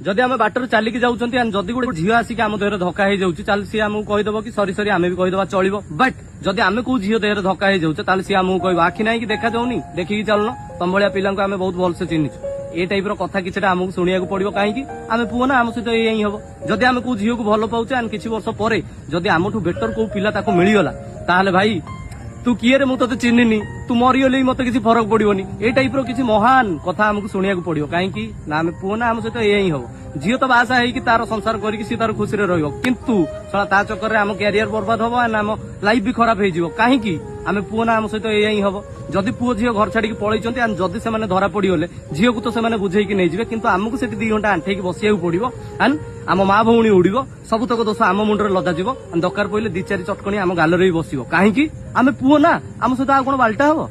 जदि आम बाटर चलिकी जाऊँ जदि गोटे झील आसिक आम देहरे धक्का हो जाऊँ चल सी आमको कहीदेव कि सरी सरी आम भी कहीदेवा चलो बट जदि आम कौ झील देहरे धक्का हो जाऊँ सी आमको कह आखि ना कि देखा जाऊनी देखिकी चलुन तुम भाया पिला आम बहुत भलसे चिन्हिचु ए टाइप कथा किसी आमको शुणा पड़ो कहीं आम पुओ ना आम सहित यही हम जदि आम कौ झील को भल पाचे एंड किसी वर्ष पर जदि आमठू बेटर कौ पिला मिलगला ताहले भाई तू किए रे मुझे चिन्हनी तू मरीगले मत किसी फरक पड़ोनी ए टाइप किसी महान कथा आमको शुणा पड़ो कहीं ना आम पुओ ना आम सहित यही हम झील तो बासा है तार संसार करके तार खुशी रु ता चक्कर आम कैरियर बर्बाद हम एंड आम लाइफ भी खराब हो कहीं आम पुओ ना आम सहित यही हम जदि पुओ झील घर छाड़ी पलैंती एंड जदि से धरा पड़गले झील को तो से बुझेकी नहीं जाए किंतु आमको से 2 घंटा आंठेक बसिया पड़ो एंड आम माँ भौणी उड़ो सबतक दोष आम मुंडे लदा दरकार पड़े 2-4 चटकणी आम गाल भी बस कहीं आम पुओ ना आम सहित आ कौन बाल्टा हम।